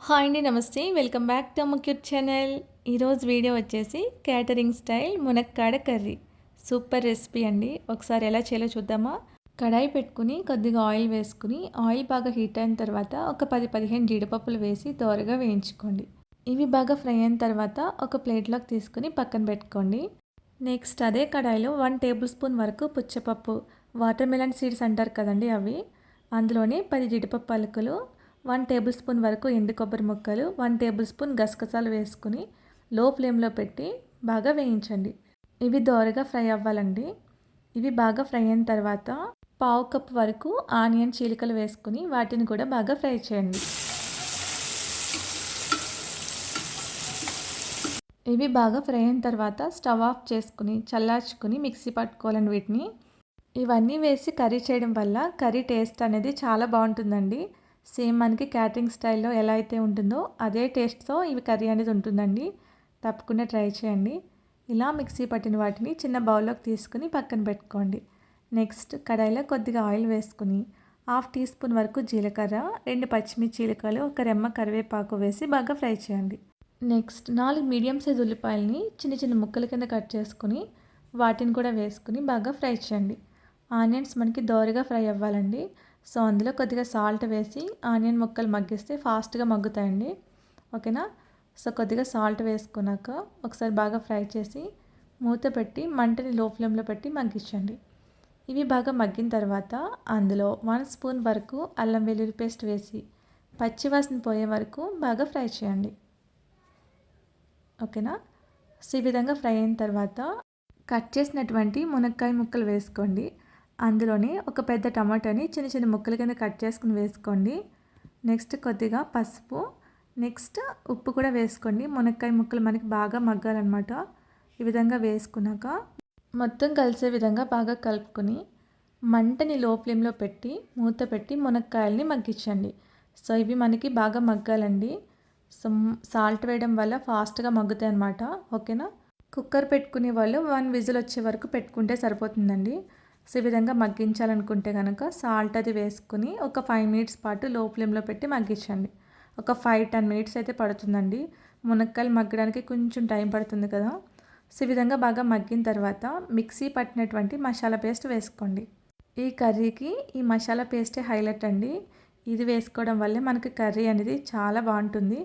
Hi అండి, నమస్తే. Welcome back to అమ్మ క్యూట్ ఛానల్. ఈరోజు వీడియో వచ్చేసి క్యాటరింగ్ స్టైల్ మునక్కాడ కర్రీ. సూపర్ రెసిపీ అండి. ఒకసారి ఎలా చేయాలో చూద్దామా? కడాయి పెట్టుకుని కొద్దిగా ఆయిల్ వేసుకుని ఆయిల్ బాగా హీట్ అయిన తర్వాత ఒక 10-15 జీడిపప్పులు వేసి దోరగా వేయించుకోండి. ఇవి బాగా ఫ్రై అయిన తర్వాత ఒక ప్లేట్లోకి తీసుకుని పక్కన పెట్టుకోండి. నెక్స్ట్ అదే కడాయిలో 1 టేబుల్ స్పూన్ వరకు పుచ్చపప్పు, వాటర్ మిలన్ సీడ్స్ అంటారు కదండి అవి, అందులోనే 10 జీడిపప్పు పలుకులు, 1 టేబుల్ స్పూన్ వరకు ఎండు కొబ్బరి ముక్కలు, 1 టేబుల్ స్పూన్ గసగసాలు వేసుకుని లో ఫ్లేమ్లో పెట్టి బాగా వేయించండి. ఇవి దోరగా ఫ్రై అవ్వాలండి. ఇవి బాగా ఫ్రై అయిన తర్వాత పావు కప్పు వరకు ఆనియన్ చీలికలు వేసుకుని వాటిని కూడా బాగా ఫ్రై చేయండి. ఇవి బాగా ఫ్రై అయిన తర్వాత స్టవ్ ఆఫ్ చేసుకుని చల్లార్చుకుని మిక్సీ పట్టుకోవాలండి వీటిని. ఇవన్నీ వేసి కర్రీ చేయడం వల్ల కర్రీ టేస్ట్ అనేది చాలా బాగుంటుందండి. సేమ్ మనకి క్యాటరింగ్ స్టైల్లో ఎలా అయితే ఉంటుందో అదే టేస్ట్తో ఇవి కర్రీ అనేది ఉంటుందండి. తప్పకుండా ట్రై చేయండి. ఇలా మిక్సీ పట్టిన వాటిని చిన్న బౌల్లోకి తీసుకుని పక్కన పెట్టుకోండి. నెక్స్ట్ కడాయిలో కొద్దిగా ఆయిల్ వేసుకుని 1/2 టీ స్పూన్ వరకు జీలకర్ర, 2 పచ్చిమిర్చి చీలికలు, ఒక రెమ్మ కరివేపాకు వేసి బాగా ఫ్రై చేయండి. నెక్స్ట్ 4 మీడియం సైజ్ ఉల్లిపాయలని చిన్న చిన్న ముక్కల కింద కట్ చేసుకుని వాటిని కూడా వేసుకుని బాగా ఫ్రై చేయండి. ఆనియన్స్ మనకి దోరగా ఫ్రై అవ్వాలండి. సో అందులో కొద్దిగా సాల్ట్ వేసి ఆనియన్ ముక్కలు మగ్గిస్తే ఫాస్ట్గా మగ్గుతాయండి. ఓకేనా? సో కొద్దిగా సాల్ట్ వేసుకున్నాక ఒకసారి బాగా ఫ్రై చేసి మూత పెట్టి మంటని లో ఫ్లేమ్లో పెట్టి మగ్గించండి. ఇవి బాగా మగ్గిన తర్వాత అందులో 1 స్పూన్ వరకు అల్లం వెల్లుల్లి పేస్ట్ వేసి పచ్చివాసన పోయే వరకు బాగా ఫ్రై చేయండి. ఓకేనా? సో ఈ విధంగా ఫ్రై అయిన తర్వాత కట్ చేసినటువంటి మునక్కాయ ముక్కలు వేసుకోండి. అందులోనే ఒక పెద్ద టమాటాని చిన్న చిన్న ముక్కల కింద కట్ చేసుకుని వేసుకోండి. నెక్స్ట్ కొద్దిగా పసుపు, నెక్స్ట్ ఉప్పు కూడా వేసుకోండి. మునక్కాయ ముక్కలు మనకి బాగా మగ్గాలన్నమాట. ఈ విధంగా వేసుకున్నాక మొత్తం కలిసే విధంగా బాగా కలుపుకొని మంటని లో ఫ్లేమ్లో పెట్టి మూత పెట్టి మునక్కాయల్ని మగ్గించండి. సో ఇవి మనకి బాగా మగ్గాలండి. సో సాల్ట్ వేయడం వల్ల ఫాస్ట్గా మగ్గుతాయి అన్నమాట. ఓకేనా? కుక్కర్ పెట్టుకునే వాళ్ళు 1 విజిల్ వచ్చే వరకు పెట్టుకుంటే సరిపోతుందండి. సో ఈ విధంగా మగ్గించాలనుకుంటే కనుక సాల్ట్ అది వేసుకుని ఒక 5 మినిట్స్ పాటు లో ఫ్లేమ్లో పెట్టి మగ్గించండి. ఒక 5-10 మినిట్స్ అయితే పడుతుందండి. మునక్కాయలు మగ్గడానికి కొంచెం టైం పడుతుంది కదా. సో ఈ విధంగా బాగా మగ్గిన తర్వాత మిక్సీ పట్టినటువంటి మసాలా పేస్ట్ వేసుకోండి. ఈ కర్రీకి ఈ మసాలా పేస్టే హైలైట్ అండి. ఇది వేసుకోవడం వల్లే మనకి కర్రీ అనేది చాలా బాగుంటుంది.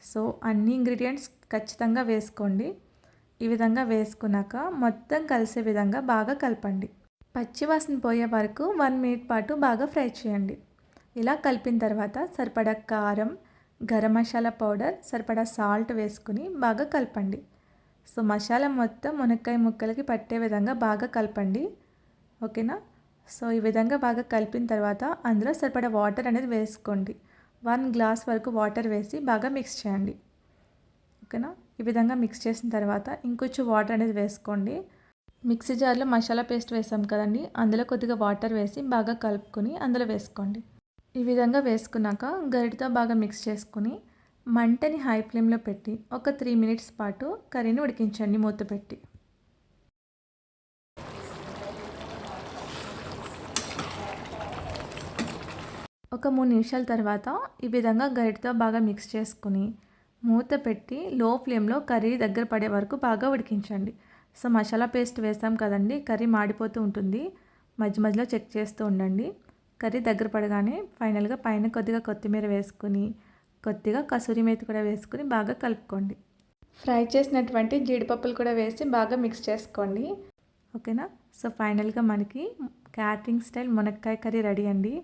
సో అన్ని ఇంగ్రీడియంట్స్ ఖచ్చితంగా వేసుకోండి. ఈ విధంగా వేసుకున్నాక మొత్తం కలిసే విధంగా బాగా కలపండి. పచ్చివాసన పోయే వరకు 1 మినిట్ పాటు బాగా ఫ్రై చేయండి. ఇలా కలిపిన తర్వాత సరిపడా కారం, గరం మసాలా పౌడర్, సరిపడా సాల్ట్ వేసుకుని బాగా కలపండి. సో మసాలా మొత్తం మునక్కాయ ముక్కలకి పట్టే విధంగా బాగా కలపండి. ఓకేనా? సో ఈ విధంగా బాగా కలిపిన తర్వాత అందులో సరిపడా వాటర్ అనేది వేసుకోండి. 1 గ్లాస్ వరకు వాటర్ వేసి బాగా మిక్స్ చేయండి. ఓకేనా? ఈ విధంగా మిక్స్ చేసిన తర్వాత ఇంకొంచెం వాటర్ అనేది వేసుకోండి. మిక్సీ జార్లో మసాలా పేస్ట్ వేసాం కదండి, అందులో కొద్దిగా వాటర్ వేసి బాగా కలుపుకొని అందులో వేసుకోండి. ఈ విధంగా వేసుకున్నాక గరిటతో బాగా మిక్స్ చేసుకుని మంటని హై ఫ్లేమ్లో పెట్టి ఒక 3 మినిట్స్ పాటు కర్రీని ఉడికించండి మూత పెట్టి. ఒక 3 నిమిషాల తర్వాత ఈ విధంగా గరిటతో బాగా మిక్స్ చేసుకుని మూత పెట్టి లో ఫ్లేమ్లో కర్రీ దగ్గర పడే వరకు బాగా ఉడికించండి. సో మసాలా పేస్ట్ వేసాం కదండి, కర్రీ మాడిపోతూ ఉంటుంది. మధ్య మధ్యలో చెక్ చేస్తూ ఉండండి. కర్రీ దగ్గర పడగానే ఫైనల్గా పైన కొద్దిగా కొత్తిమీర వేసుకుని కొద్దిగా కసూరి మేతి కూడా వేసుకుని బాగా కలుపుకోండి. ఫ్రై చేసినటువంటి జీడిపప్పులు కూడా వేసి బాగా మిక్స్ చేసుకోండి. ఓకేనా? సో ఫైనల్గా మనకి క్యాటరింగ్ స్టైల్ మునక్కాయ కర్రీ రెడీ అండి.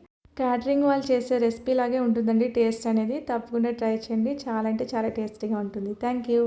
క్యాటరింగ్ వాళ్ళు చేసే రెసిపీ లాగే ఉంటుందండి టేస్ట్ అనేది. తప్పకుండా ట్రై చేయండి. చాలా అంటే చాలా టేస్టీగా ఉంటుంది. Thank you.